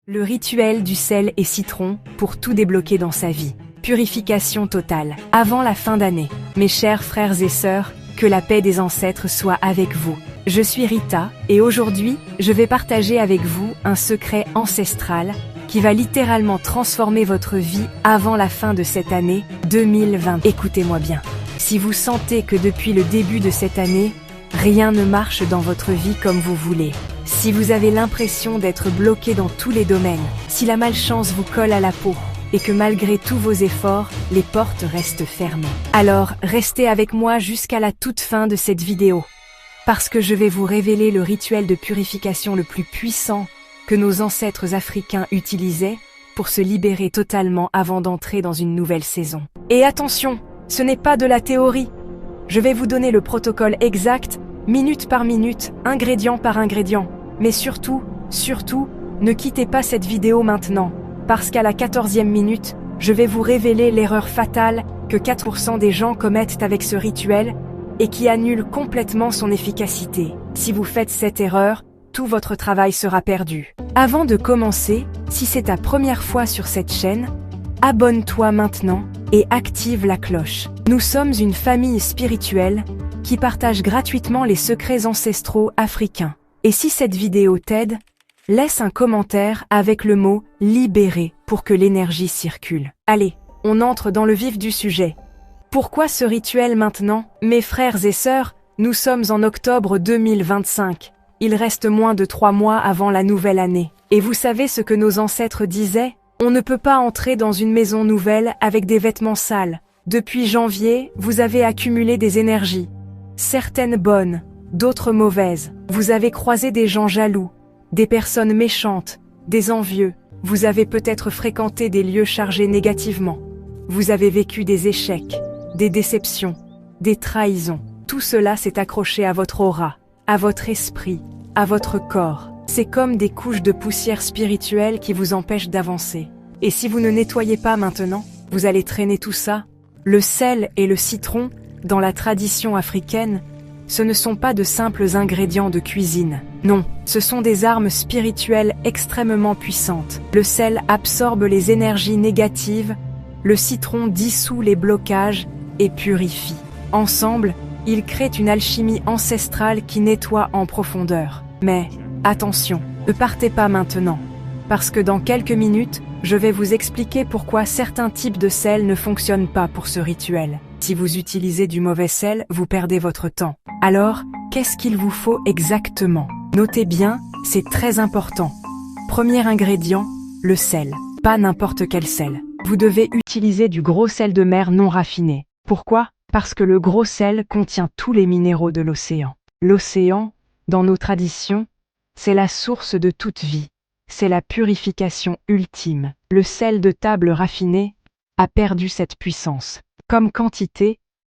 Le rituel du sel et citron pour tout débloquer dans sa vie. Purification totale. Avant la fin d'année. Mes chers frères et sœurs, que la paix des ancêtres soit avec vous. Je suis Rita, et aujourd'hui, je vais partager avec vous un secret ancestral qui va littéralement transformer votre vie avant la fin de cette année 2020. Écoutez-moi bien. Si vous sentez que depuis le début de cette année, rien ne marche dans votre vie comme vous voulez, si vous avez l'impression d'être bloqué dans tous les domaines, si la malchance vous colle à la peau, et que malgré tous vos efforts, les portes restent fermées, alors restez avec moi jusqu'à la toute fin de cette vidéo. Parce que je vais vous révéler le rituel de purification le plus puissant que nos ancêtres africains utilisaient pour se libérer totalement avant d'entrer dans une nouvelle saison. Et attention, ce n'est pas de la théorie. Je vais vous donner le protocole exact, minute par minute, ingrédient par ingrédient. Mais surtout, ne quittez pas cette vidéo maintenant, parce qu'à la 14e minute, je vais vous révéler l'erreur fatale que 4% des gens commettent avec ce rituel et qui annule complètement son efficacité. Si vous faites cette erreur, tout votre travail sera perdu. Avant de commencer, si c'est ta première fois sur cette chaîne, abonne-toi maintenant et active la cloche. Nous sommes une famille spirituelle qui partage gratuitement les secrets ancestraux africains. Et si cette vidéo t'aide, laisse un commentaire avec le mot « libérer » pour que l'énergie circule. Allez, on entre dans le vif du sujet. Pourquoi ce rituel maintenant? Mes frères et sœurs, nous sommes en octobre 2025. Il reste moins de 3 mois avant la nouvelle année. Et vous savez ce que nos ancêtres disaient? On ne peut pas entrer dans une maison nouvelle avec des vêtements sales. Depuis janvier, vous avez accumulé des énergies. Certaines bonnes, d'autres mauvaises. Vous avez croisé des gens jaloux, des personnes méchantes, des envieux. Vous avez peut-être fréquenté des lieux chargés négativement. Vous avez vécu des échecs, des déceptions, des trahisons. Tout cela s'est accroché à votre aura, à votre esprit, à votre corps. C'est comme des couches de poussière spirituelle qui vous empêchent d'avancer. Et si vous ne nettoyez pas maintenant, vous allez traîner tout ça. Le sel et le citron, dans la tradition africaine, ce ne sont pas de simples ingrédients de cuisine. Non, ce sont des armes spirituelles extrêmement puissantes. Le sel absorbe les énergies négatives, le citron dissout les blocages et purifie. Ensemble, ils créent une alchimie ancestrale qui nettoie en profondeur. Mais attention, ne partez pas maintenant, parce que dans quelques minutes, je vais vous expliquer pourquoi certains types de sel ne fonctionnent pas pour ce rituel. Si vous utilisez du mauvais sel, vous perdez votre temps. Alors, qu'est-ce qu'il vous faut exactement? Notez bien, c'est très important. Premier ingrédient, le sel. Pas n'importe quel sel. Vous devez utiliser du gros sel de mer non raffiné. Pourquoi? Parce que le gros sel contient tous les minéraux de l'océan. L'océan, dans nos traditions, c'est la source de toute vie. C'est la purification ultime. Le sel de table raffiné a perdu cette puissance. Comme quantité,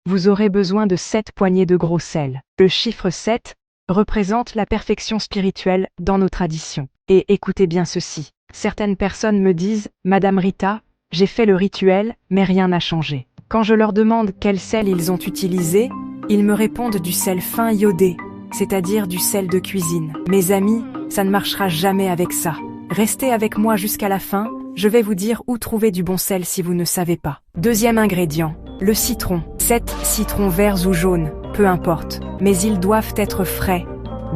vous aurez besoin de 7 poignées de gros sel. Le chiffre 7 représente la perfection spirituelle dans nos traditions. Et écoutez bien ceci. Certaines personnes me disent « Madame Rita, j'ai fait le rituel, mais rien n'a changé. » Quand je leur demande quel sel ils ont utilisé, ils me répondent du sel fin iodé, c'est-à-dire du sel de cuisine. Mes amis, ça ne marchera jamais avec ça. Restez avec moi jusqu'à la fin, je vais vous dire où trouver du bon sel si vous ne savez pas. Deuxième ingrédient, le citron. 7 citrons verts ou jaunes, peu importe, mais ils doivent être frais,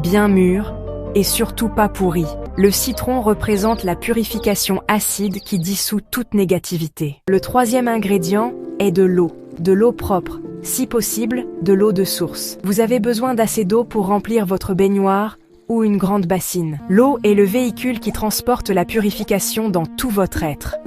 bien mûrs et surtout pas pourris. Le citron représente la purification acide qui dissout toute négativité. Le troisième ingrédient est de l'eau propre, si possible, de l'eau de source. Vous avez besoin d'assez d'eau pour remplir votre baignoire ou une grande bassine. L'eau est le véhicule qui transporte la purification dans tout votre être.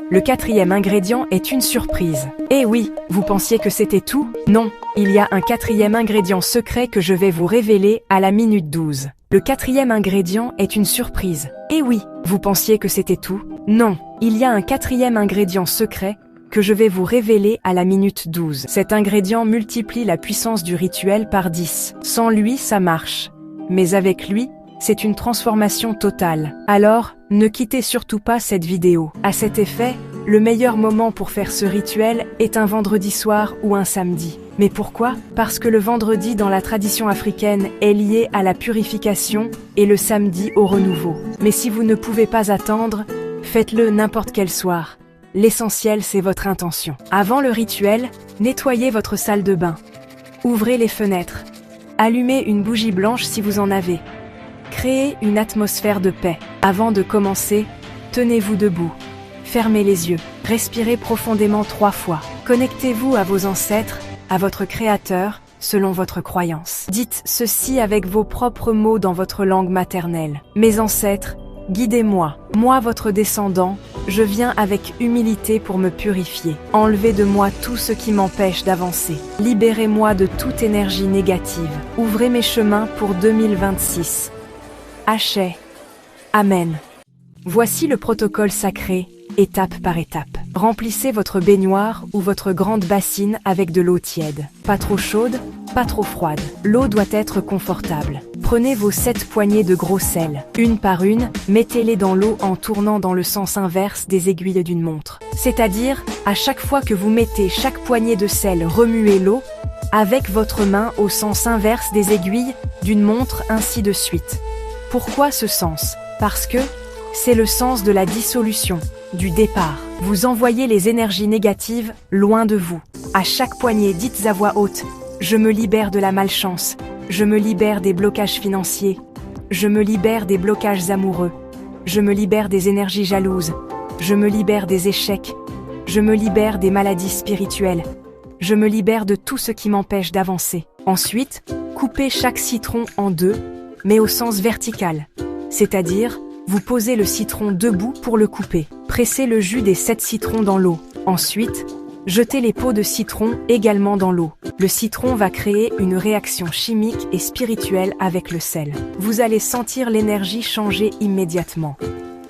Le quatrième ingrédient est une surprise. Eh oui, vous pensiez que c'était tout? Non, il y a un quatrième ingrédient secret que je vais vous révéler à la minute 12. Le quatrième ingrédient est une surprise. Eh oui, vous pensiez que c'était tout? Non, il y a un quatrième ingrédient secret que je vais vous révéler à la minute 12. Cet ingrédient multiplie la puissance du rituel par 10. Sans lui, ça marche. Mais avec lui, c'est une transformation totale. Alors, ne quittez surtout pas cette vidéo. À cet effet, le meilleur moment pour faire ce rituel est un vendredi soir ou un samedi. Mais pourquoi? Parce que le vendredi dans la tradition africaine est lié à la purification et le samedi au renouveau. Mais si vous ne pouvez pas attendre, faites-le n'importe quel soir. L'essentiel, c'est votre intention. Avant le rituel, nettoyez votre salle de bain. Ouvrez les fenêtres. Allumez une bougie blanche si vous en avez. Créez une atmosphère de paix. Avant de commencer, tenez-vous debout. Fermez les yeux. Respirez profondément 3 fois. Connectez-vous à vos ancêtres, à votre Créateur, selon votre croyance. Dites ceci avec vos propres mots dans votre langue maternelle. Mes ancêtres, guidez-moi. Moi, votre descendant, je viens avec humilité pour me purifier. Enlevez de moi tout ce qui m'empêche d'avancer. Libérez-moi de toute énergie négative. Ouvrez mes chemins pour 2026. Hachet. Amen. Voici le protocole sacré, étape par étape. Remplissez votre baignoire ou votre grande bassine avec de l'eau tiède. Pas trop chaude, pas trop froide. L'eau doit être confortable. Prenez vos 7 poignées de gros sel. Une par une, mettez-les dans l'eau en tournant dans le sens inverse des aiguilles d'une montre. C'est-à-dire, à chaque fois que vous mettez chaque poignée de sel, remuez l'eau avec votre main au sens inverse des aiguilles d'une montre, ainsi de suite. Pourquoi ce sens? Parce que c'est le sens de la dissolution, du départ. Vous envoyez les énergies négatives loin de vous. À chaque poignée, dites à voix haute: je me libère de la malchance, je me libère des blocages financiers, je me libère des blocages amoureux, je me libère des énergies jalouses, je me libère des échecs, je me libère des maladies spirituelles, je me libère de tout ce qui m'empêche d'avancer. Ensuite, coupez chaque citron en 2, mais au sens vertical, c'est-à-dire vous posez le citron debout pour le couper. Pressez le jus des 7 citrons dans l'eau. Ensuite, jetez les peaux de citron également dans l'eau. Le citron va créer une réaction chimique et spirituelle avec le sel. Vous allez sentir l'énergie changer immédiatement.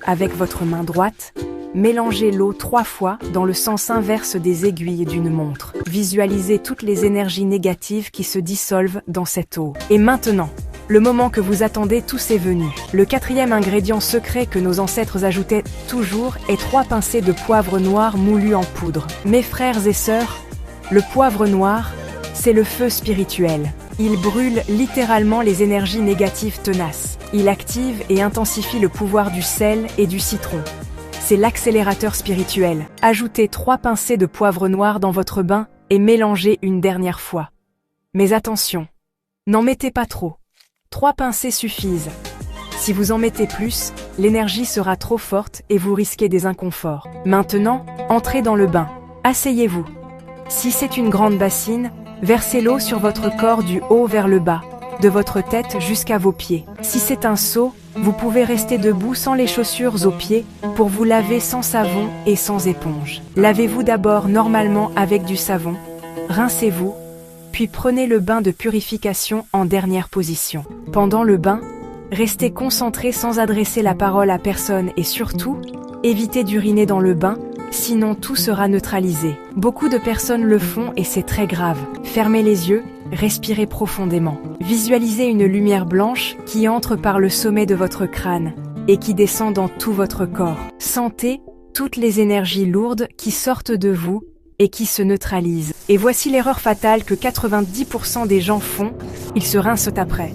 Avec votre main droite, mélangez l'eau 3 fois dans le sens inverse des aiguilles d'une montre. Visualisez toutes les énergies négatives qui se dissolvent dans cette eau. Et maintenant, le moment que vous attendez, tous est venu. Le 4e ingrédient secret que nos ancêtres ajoutaient toujours est 3 pincées de poivre noir moulu en poudre. Mes frères et sœurs, le poivre noir, c'est le feu spirituel. Il brûle littéralement les énergies négatives tenaces. Il active et intensifie le pouvoir du sel et du citron. C'est l'accélérateur spirituel. Ajoutez 3 pincées de poivre noir dans votre bain et mélangez une dernière fois. Mais attention, n'en mettez pas trop. 3 pincées suffisent. Si vous en mettez plus, l'énergie sera trop forte et vous risquez des inconforts. Maintenant, entrez dans le bain. Asseyez-vous. Si c'est une grande bassine, versez l'eau sur votre corps du haut vers le bas, de votre tête jusqu'à vos pieds. Si c'est un seau, vous pouvez rester debout sans les chaussures aux pieds pour vous laver sans savon et sans éponge. Lavez-vous d'abord normalement avec du savon, rincez-vous, puis prenez le bain de purification en dernière position. Pendant le bain, restez concentré sans adresser la parole à personne et surtout, évitez d'uriner dans le bain, sinon tout sera neutralisé. Beaucoup de personnes le font et c'est très grave. Fermez les yeux, respirez profondément. Visualisez une lumière blanche qui entre par le sommet de votre crâne et qui descend dans tout votre corps. Sentez toutes les énergies lourdes qui sortent de vous et qui se neutralisent. Et voici l'erreur fatale que 90% des gens font, ils se rincent après.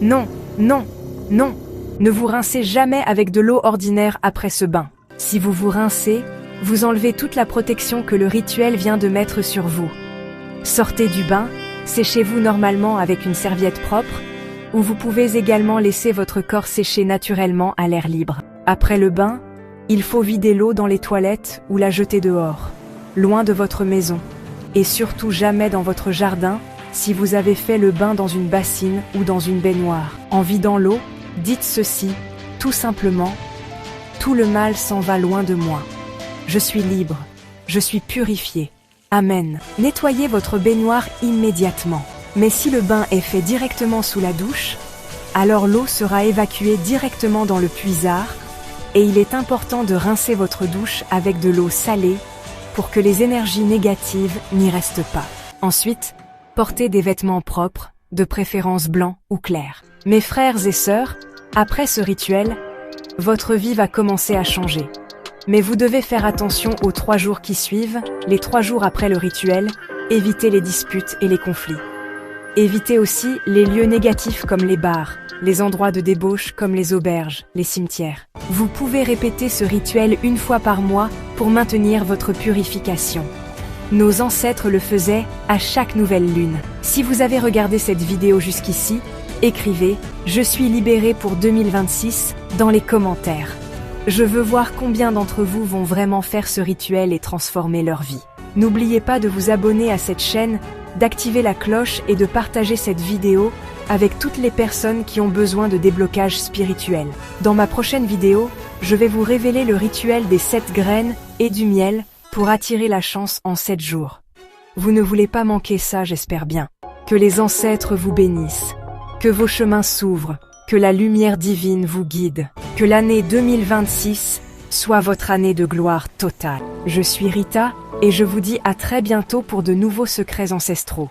Non, non, non, ne vous rincez jamais avec de l'eau ordinaire après ce bain. Si vous vous rincez, vous enlevez toute la protection que le rituel vient de mettre sur vous. Sortez du bain, séchez-vous normalement avec une serviette propre, ou vous pouvez également laisser votre corps sécher naturellement à l'air libre. Après le bain, il faut vider l'eau dans les toilettes ou la jeter dehors, loin de votre maison, et surtout jamais dans votre jardin si vous avez fait le bain dans une bassine ou dans une baignoire. En vidant l'eau, dites ceci, tout simplement: tout le mal s'en va loin de moi. Je suis libre, je suis purifié. Amen. Nettoyez votre baignoire immédiatement. Mais si le bain est fait directement sous la douche, alors l'eau sera évacuée directement dans le puisard et il est important de rincer votre douche avec de l'eau salée pour que les énergies négatives n'y restent pas. Ensuite, portez des vêtements propres, de préférence blancs ou clairs. Mes frères et sœurs, après ce rituel, votre vie va commencer à changer. Mais vous devez faire attention aux 3 jours qui suivent, les 3 jours après le rituel, Évitez les disputes et les conflits. Évitez aussi les lieux négatifs comme les bars, les endroits de débauche comme les auberges, les cimetières. Vous pouvez répéter ce rituel une fois par mois pour maintenir votre purification. Nos ancêtres le faisaient à chaque nouvelle lune. Si vous avez regardé cette vidéo jusqu'ici, écrivez « Je suis libéré pour 2026 » dans les commentaires. Je veux voir combien d'entre vous vont vraiment faire ce rituel et transformer leur vie. N'oubliez pas de vous abonner à cette chaîne, d'activer la cloche et de partager cette vidéo avec toutes les personnes qui ont besoin de déblocage spirituel. Dans ma prochaine vidéo, je vais vous révéler le rituel des 7 graines et du miel pour attirer la chance en 7 jours. Vous ne voulez pas manquer ça, j'espère bien. Que les ancêtres vous bénissent, que vos chemins s'ouvrent, que la lumière divine vous guide, que l'année 2026 soit votre année de gloire totale. Je suis Rita, et je vous dis à très bientôt pour de nouveaux secrets ancestraux.